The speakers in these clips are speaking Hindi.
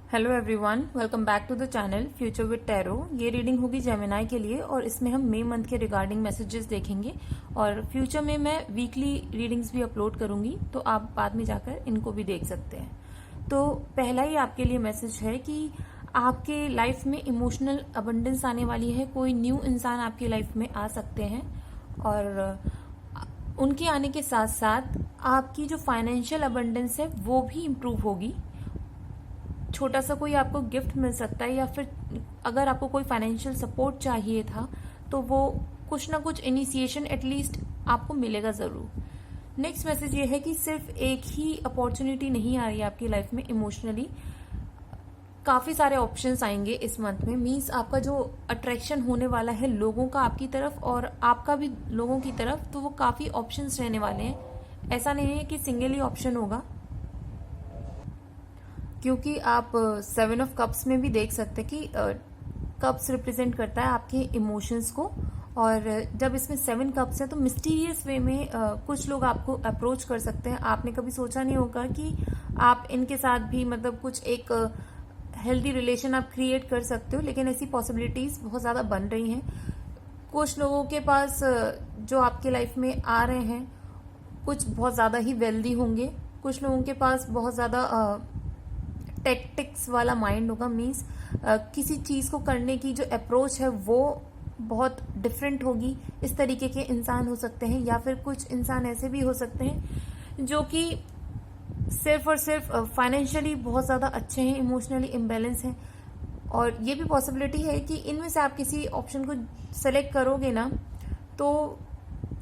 Hello everyone, welcome back to the channel Future with Tarot. ये रीडिंग होगी जेमिनाई के लिए और इसमें हम मई मंथ के रिगार्डिंग मैसेजेस देखेंगे और फ्यूचर में मैं वीकली रीडिंग्स भी अपलोड करूंगी, तो आप बाद में जाकर इनको भी देख सकते हैं। तो पहला ही आपके लिए मैसेज है कि आपके लाइफ में इमोशनल अबंडेंस आने वाली है। कोई न्यू इंसान आपकी लाइफ में आ सकते हैं और उनके आने के साथ साथ आपकी जो फाइनेंशियल अबंडेंस है वो भी इम्प्रूव होगी। छोटा सा कोई आपको गिफ्ट मिल सकता है या फिर अगर आपको कोई फाइनेंशियल सपोर्ट चाहिए था तो वो कुछ ना कुछ इनिशिएशन एटलीस्ट आपको मिलेगा जरूर। नेक्स्ट मैसेज ये है कि सिर्फ एक ही अपॉर्चुनिटी नहीं आ रही है आपकी लाइफ में। इमोशनली काफी सारे ऑप्शंस आएंगे इस मंथ में। मींस आपका जो अट्रैक्शन होने वाला है लोगों का आपकी तरफ और आपका भी लोगों की तरफ, तो वो काफी ऑप्शंस रहने वाले हैं। ऐसा नहीं है कि सिंगल ही ऑप्शन होगा, क्योंकि आप 7 ऑफ कप्स में भी देख सकते हैं कि कप्स रिप्रेजेंट करता है आपके इमोशंस को। और जब इसमें 7 कप्स है तो मिस्टीरियस वे में कुछ लोग आपको अप्रोच कर सकते हैं। आपने कभी सोचा नहीं होगा कि आप इनके साथ भी मतलब कुछ एक हेल्दी रिलेशन आप क्रिएट कर सकते हो, लेकिन ऐसी पॉसिबिलिटीज बहुत ज्यादा बन रही हैं। कुछ लोगों के पास जो आपके लाइफ में आ रहे हैं कुछ बहुत ज्यादा ही वेल्दी होंगे, कुछ लोगों के पास बहुत ज्यादा टेक्टिक्स वाला माइंड होगा। मीन्स किसी चीज को करने की जो अप्रोच है वो बहुत डिफरेंट होगी। इस तरीके के इंसान हो सकते हैं, या फिर कुछ इंसान ऐसे भी हो सकते हैं जो कि सिर्फ और सिर्फ फाइनेंशियली बहुत ज्यादा अच्छे हैं, इमोशनली इम्बेलेंस हैं। और ये भी पॉसिबिलिटी है कि इनमें से आप किसी ऑप्शन को सेलेक्ट करोगे ना तो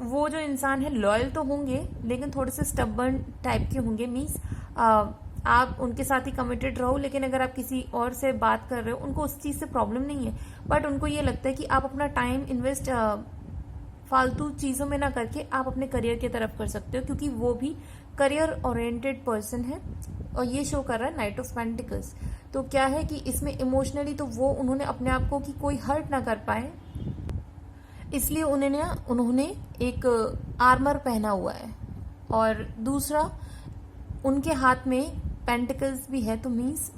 वो जो इंसान है लॉयल तो होंगे लेकिन थोड़े से स्टबर्न टाइप के होंगे। मीन्स आप उनके साथ ही कमिटेड रहो, लेकिन अगर आप किसी और से बात कर रहे हो उनको उस चीज से प्रॉब्लम नहीं है, बट उनको ये लगता है कि आप अपना टाइम इन्वेस्ट फालतू चीजों में ना करके आप अपने करियर की तरफ कर सकते हो, क्योंकि वो भी करियर ओरिएंटेड पर्सन है। और ये शो कर रहा है नाइट ऑफ पेंटिकल्स। तो क्या है कि इसमें इमोशनली तो वो उन्होंने अपने आप को कि कोई हर्ट ना कर पाए, इसलिए उन्होंने एक आर्मर पहना हुआ है। और दूसरा, उनके हाथ में पेंटिकल्स भी है, तो मीन्स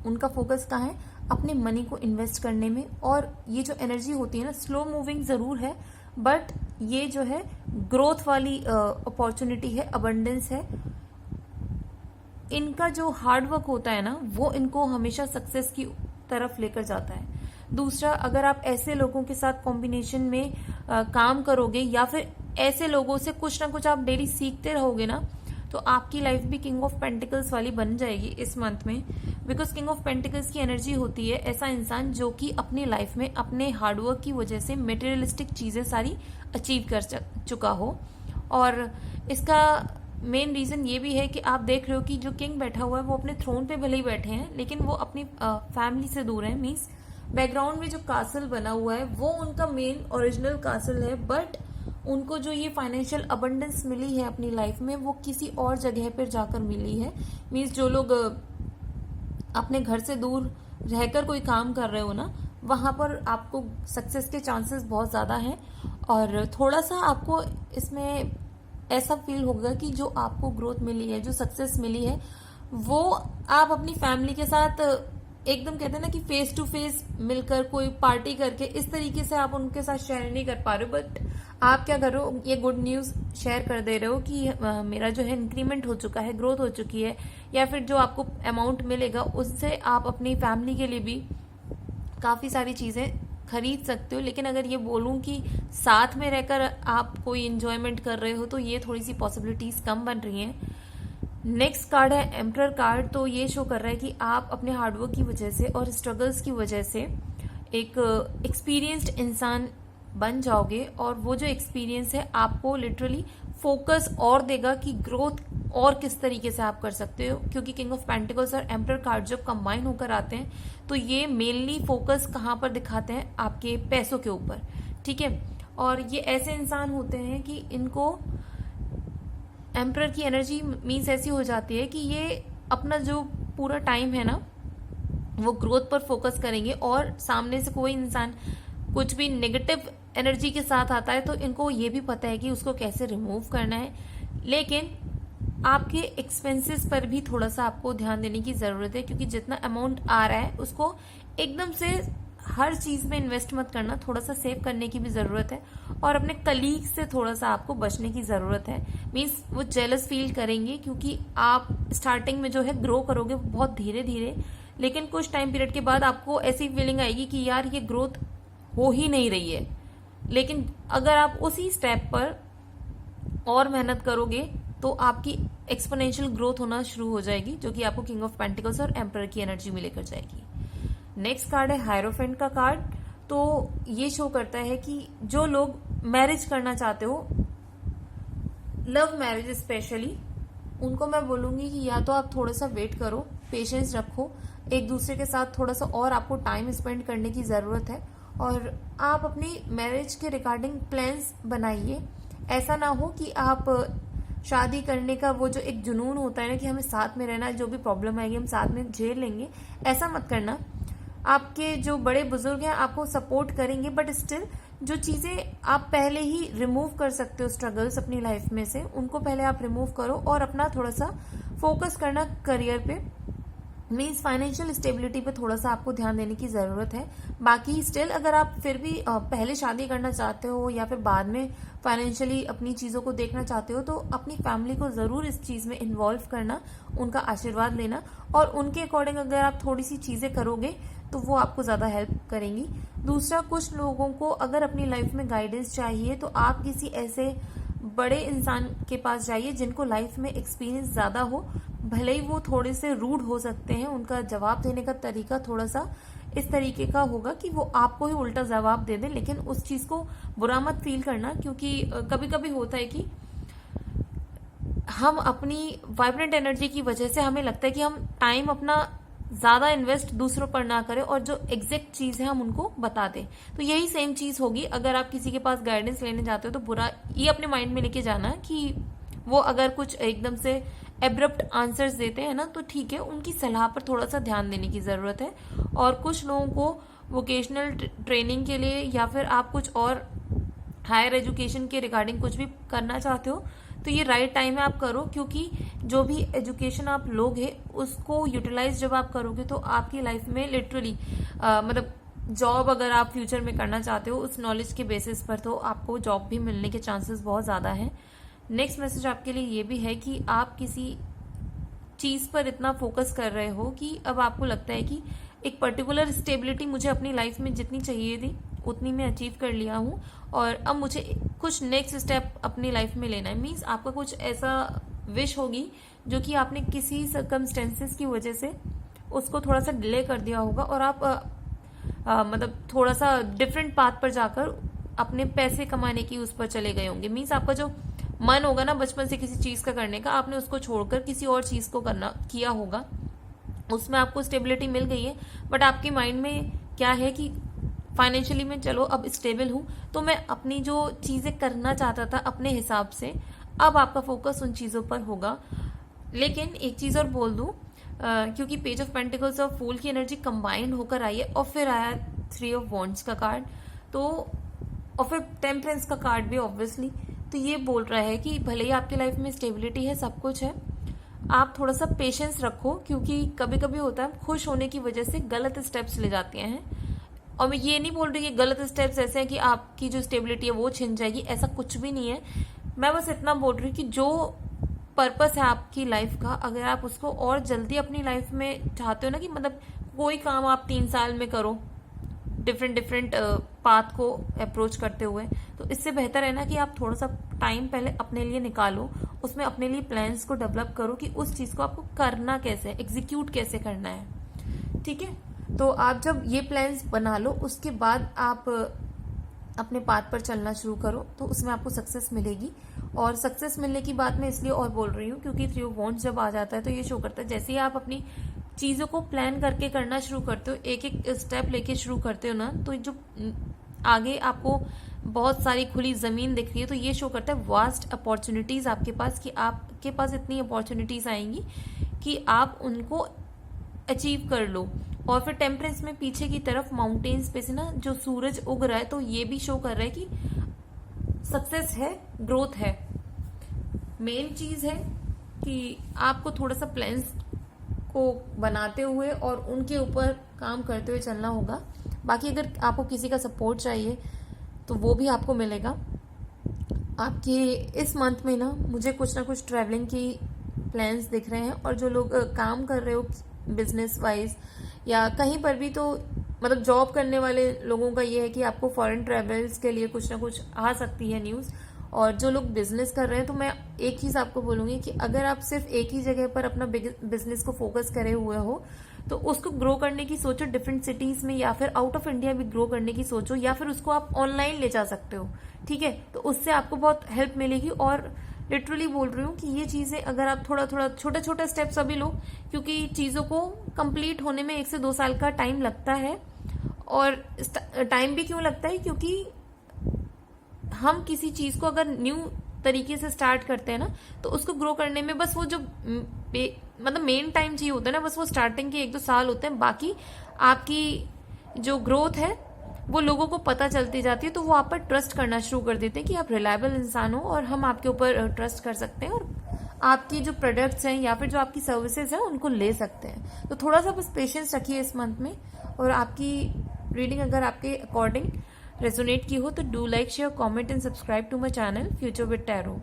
उनका फोकस कहाँ है, अपने मनी को इन्वेस्ट करने में। और ये जो एनर्जी होती है ना, स्लो मूविंग जरूर है, बट ये जो है ग्रोथ वाली अपॉर्चुनिटी है, अबंडेंस है। इनका जो हार्ड वर्क होता है ना वो इनको हमेशा सक्सेस की तरफ लेकर जाता है। दूसरा, अगर आप ऐसे लोगों के साथ कॉम्बिनेशन में काम करोगे या फिर ऐसे लोगों से कुछ ना कुछ आप डेली सीखते रहोगे ना, तो आपकी लाइफ भी किंग ऑफ पेंटिकल्स वाली बन जाएगी इस मंथ में। बिकॉज किंग ऑफ पेंटिकल्स की एनर्जी होती है ऐसा इंसान जो कि अपनी लाइफ में अपने हार्डवर्क की वजह से मटेरियलिस्टिक चीजें सारी अचीव कर चुका हो। और इसका मेन रीजन ये भी है कि आप देख रहे हो कि जो किंग बैठा हुआ है वो अपने थ्रोन पे भले ही बैठे हैं, लेकिन वो अपनी फैमिली से दूर है। मीन्स बैकग्राउंड में जो कासल बना हुआ है वो उनका मेन ओरिजिनल कासल है, बट उनको जो ये फाइनेंशियल अबंडेंस मिली है अपनी लाइफ में वो किसी और जगह पर जाकर मिली है। मीन्स जो लोग अपने घर से दूर रहकर कोई काम कर रहे हो ना, वहां पर आपको सक्सेस के चांसेस बहुत ज्यादा हैं। और थोड़ा सा आपको इसमें ऐसा फील होगा कि जो आपको ग्रोथ मिली है, जो सक्सेस मिली है, वो आप अपनी फैमिली के साथ एकदम कहते हैं ना कि फेस टू फेस मिलकर कोई पार्टी करके इस तरीके से आप उनके साथ शेयर नहीं कर पा रहे हो। बट आप क्या कर रहे हो, ये गुड न्यूज शेयर कर दे रहे हो कि मेरा जो है इंक्रीमेंट हो चुका है, ग्रोथ हो चुकी है, या फिर जो आपको अमाउंट मिलेगा उससे आप अपनी फैमिली के लिए भी काफी सारी चीजें खरीद सकते हो। लेकिन अगर ये बोलूं कि साथ में रहकर आप कोई इंजॉयमेंट कर रहे हो तो ये थोड़ी सी पॉसिबिलिटीज कम बन रही हैं। नेक्स्ट कार्ड है एम्परर कार्ड। तो ये शो कर रहा है कि आप अपने हार्डवर्क की वजह से और स्ट्रगल्स की वजह से एक एक्सपीरियंस्ड इंसान बन जाओगे, और वो जो एक्सपीरियंस है आपको लिटरली फोकस और देगा कि ग्रोथ और किस तरीके से आप कर सकते हो। क्योंकि किंग ऑफ पेंटिकल्स और एम्परर कार्ड जब कंबाइन होकर आते हैं तो ये मेनली फोकस कहाँ पर दिखाते हैं, आपके पैसों के ऊपर, ठीक है। और ये ऐसे इंसान होते हैं कि इनको एम्परर की एनर्जी मीन्स ऐसी हो जाती है कि ये अपना जो पूरा टाइम है ना वो ग्रोथ पर फोकस करेंगे, और सामने से कोई इंसान कुछ भी नेगेटिव एनर्जी के साथ आता है तो इनको ये भी पता है कि उसको कैसे रिमूव करना है। लेकिन आपके एक्सपेंसेस पर भी थोड़ा सा आपको ध्यान देने की जरूरत है, क्योंकि जितना अमाउंट आ रहा है उसको एकदम से हर चीज में इन्वेस्ट मत करना, थोड़ा सा सेव करने की भी जरूरत है। और अपने कलीग से थोड़ा सा आपको बचने की जरूरत है। मीन्स वो जेलस फील करेंगे, क्योंकि आप स्टार्टिंग में जो है ग्रो करोगे बहुत धीरे धीरे, लेकिन कुछ टाइम पीरियड के बाद आपको ऐसी फीलिंग आएगी कि यार ये ग्रोथ हो ही नहीं रही है। लेकिन अगर आप उसी स्टेप पर और मेहनत करोगे तो आपकी एक्सपोनेंशियल ग्रोथ होना शुरू हो जाएगी, जो कि आपको किंग ऑफ पेंटिकल्स और एम्परर की एनर्जी में लेकर जाएगी। नेक्स्ट कार्ड है हायरोफेंट का कार्ड। तो ये शो करता है कि जो लोग मैरिज करना चाहते हो, लव मैरिज स्पेशली, उनको मैं बोलूंगी कि या तो आप थोड़ा सा वेट करो, पेशेंस रखो, एक दूसरे के साथ थोड़ा सा और आपको टाइम स्पेंड करने की जरूरत है, और आप अपनी मैरिज के रिगार्डिंग प्लान्स बनाइए। ऐसा ना हो कि आप शादी करने का वो जो एक जुनून होता है ना कि हमें साथ में रहना है, जो भी प्रॉब्लम आएगी हम साथ में झेल लेंगे, ऐसा मत करना। आपके जो बड़े बुजुर्ग हैं आपको सपोर्ट करेंगे, बट स्टिल जो चीजें आप पहले ही रिमूव कर सकते हो स्ट्रगल्स अपनी लाइफ में से, उनको पहले आप रिमूव करो और अपना थोड़ा सा फोकस करना करियर पे। मीन्स फाइनेंशियल स्टेबिलिटी पे थोड़ा सा आपको ध्यान देने की जरूरत है। बाकी स्टिल अगर आप फिर भी पहले शादी करना चाहते हो या फिर बाद में फाइनेंशियली अपनी चीजों को देखना चाहते हो, तो अपनी फैमिली को जरूर इस चीज में इन्वॉल्व करना, उनका आशीर्वाद लेना, और उनके अकॉर्डिंग अगर आप थोड़ी सी चीजें करोगे तो वो आपको ज्यादा हेल्प करेंगी। दूसरा, कुछ लोगों को अगर अपनी लाइफ में गाइडेंस चाहिए तो आप किसी ऐसे बड़े इंसान के पास जाइए जिनको लाइफ में एक्सपीरियंस ज्यादा हो। भले ही वो थोड़े से रूड हो सकते हैं, उनका जवाब देने का तरीका थोड़ा सा इस तरीके का होगा कि वो आपको ही उल्टा जवाब दे दे, लेकिन उस चीज को बुरा मत फील करना, क्योंकि कभी कभी होता है कि हम अपनी वाइब्रेंट एनर्जी की वजह से हमें लगता है कि हम टाइम अपना ज्यादा इन्वेस्ट दूसरों पर ना करें और जो एग्जैक्ट चीज है हम उनको बता दें। तो यही सेम चीज होगी अगर आप किसी के पास गाइडेंस लेने जाते हो, तो बुरा ये अपने माइंड में लेके जाना कि वो अगर कुछ एकदम से एब्रप्ट आंसर्स देते हैं ना, तो ठीक है, उनकी सलाह पर थोड़ा सा ध्यान देने की जरूरत है। और कुछ लोगों को वोकेशनल ट्रेनिंग के लिए या फिर आप कुछ और हायर एजुकेशन के रिगार्डिंग कुछ भी करना चाहते हो, तो ये राइट टाइम है आप करो, क्योंकि जो भी एजुकेशन आप लोगे उसको यूटिलाइज जब आप करोगे तो आपकी लाइफ में लिटरली मतलब जॉब अगर आप फ्यूचर में करना चाहते हो उस नॉलेज के बेसिस पर, तो आपको जॉब भी मिलने के चांसेस बहुत ज्यादा हैं। नेक्स्ट मैसेज आपके लिए ये भी है कि आप किसी चीज पर इतना फोकस कर रहे हो कि अब आपको लगता है कि एक पर्टिकुलर स्टेबिलिटी मुझे अपनी लाइफ में जितनी चाहिए थी उतनी मैं अचीव कर लिया हूँ, और अब मुझे कुछ नेक्स्ट स्टेप अपनी लाइफ में लेना है। मीन्स आपका कुछ ऐसा विश होगी जो कि आपने किसी सर्कमस्टेंसेस की वजह से उसको थोड़ा सा डिले कर दिया होगा, और आप मतलब थोड़ा सा डिफरेंट पाथ पर जाकर अपने पैसे कमाने की उस पर चले गए होंगे। मीन्स आपका जो मन होगा ना बचपन से किसी चीज का करने का, आपने उसको छोड़कर किसी और चीज को करना किया होगा, उसमें आपको स्टेबिलिटी मिल गई है, बट आपके माइंड में क्या है कि फाइनेंशियली मैं चलो अब स्टेबल हूं, तो मैं अपनी जो चीजें करना चाहता था अपने हिसाब से, अब आपका फोकस उन चीजों पर होगा। लेकिन एक चीज और बोल दूं, क्योंकि पेज ऑफ पेंटिकल्स और फूल की एनर्जी कंबाइंड होकर आई है और फिर आया 3 ऑफ वॉन्ड्स का कार्ड, तो और फिर टेम्परेंस का कार्ड भी ऑब्वियसली, तो ये बोल रहा है कि भले ही आपकी लाइफ में स्टेबिलिटी है, सब कुछ है, आप थोड़ा सा पेशेंस रखो, क्योंकि कभी कभी होता है खुश होने की वजह से गलत स्टेप्स ले जाते हैं। और मैं ये नहीं बोल रही कि गलत स्टेप्स ऐसे हैं कि आपकी जो स्टेबिलिटी है वो छिन जाएगी, ऐसा कुछ भी नहीं है। मैं बस इतना बोल रही हूँ कि जो पर्पस है आपकी लाइफ का, अगर आप उसको और जल्दी अपनी लाइफ में चाहते हो ना, कि मतलब कोई काम आप 3 साल में करो डिफरेंट पाथ को अप्रोच करते हुए, तो इससे बेहतर है ना कि आप थोड़ा सा टाइम पहले अपने लिए निकालो, उसमें अपने लिए प्लान्स को डेवलप करो कि उस चीज को आपको करना कैसे, एग्जीक्यूट कैसे करना है। ठीक है, तो आप जब ये प्लान्स बना लो उसके बाद आप अपने पाथ पर चलना शुरू करो, तो उसमें आपको सक्सेस मिलेगी। और सक्सेस मिलने की बात मैं इसलिए और बोल रही हूँ क्योंकि 3 ऑफ वॉन्ड्स जब आ जाता है तो ये शो करता है जैसे ही आप अपनी चीजों को प्लान करके करना शुरू करते हो, एक एक स्टेप लेके शुरू करते हो ना, तो जो आगे आपको बहुत सारी खुली जमीन दिख रही है, तो ये शो करता है वास्ट अपॉर्चुनिटीज आपके पास, कि आपके पास इतनी अपॉर्चुनिटीज आएंगी कि आप उनको अचीव कर लो। और फिर टेम्परेंस में पीछे की तरफ माउंटेन्स पे से ना जो सूरज उग रहा है, तो ये भी शो कर रहा है कि सक्सेस है, ग्रोथ है। मेन चीज है कि आपको थोड़ा सा प्लान्स को बनाते हुए और उनके ऊपर काम करते हुए चलना होगा। बाकी अगर आपको किसी का सपोर्ट चाहिए तो वो भी आपको मिलेगा। आपके इस मंथ में ना मुझे कुछ ना कुछ ट्रैवलिंग की प्लान्स दिख रहे हैं, और जो लोग काम कर रहे हो बिजनेस वाइज या कहीं पर भी, तो मतलब जॉब करने वाले लोगों का ये है कि आपको फॉरेन ट्रैवल्स के लिए कुछ ना कुछ आ सकती है न्यूज़। और जो लोग बिजनेस कर रहे हैं, तो मैं एक चीज़ आपको बोलूंगी कि अगर आप सिर्फ एक ही जगह पर अपना बिजनेस को फोकस करे हुए हो तो उसको ग्रो करने की सोचो डिफरेंट सिटीज में, या फिर आउट ऑफ इंडिया भी ग्रो करने की सोचो, या फिर उसको आप ऑनलाइन ले जा सकते हो। ठीक है, तो उससे आपको बहुत हेल्प मिलेगी। और लिटरली बोल रही हूँ कि ये चीजें अगर आप थोड़ा थोड़ा छोटे छोटे स्टेप्स अभी लो, क्योंकि चीजों को कंप्लीट होने में 1 से 2 साल का टाइम लगता है। और टाइम भी क्यों लगता है, क्योंकि हम किसी चीज को अगर न्यू तरीके से स्टार्ट करते हैं ना, तो उसको ग्रो करने में बस वो जो मतलब मेन टाइम चाहिए होता है ना, बस वो स्टार्टिंग के 1-2 साल होते हैं। बाकी आपकी जो ग्रोथ है वो लोगों को पता चलती जाती है, तो वो आप पर ट्रस्ट करना शुरू कर देते हैं कि आप रिलायबल इंसान हो और हम आपके ऊपर ट्रस्ट कर सकते हैं, और आपकी जो प्रोडक्ट्स हैं या फिर जो आपकी सर्विसेज हैं उनको ले सकते हैं। तो थोड़ा सा बस पेशेंस रखिए इस मंथ में। और आपकी रीडिंग अगर आपके अकॉर्डिंग रेजोनेट की हो तो do like, share, comment and subscribe to my channel Future with tarot.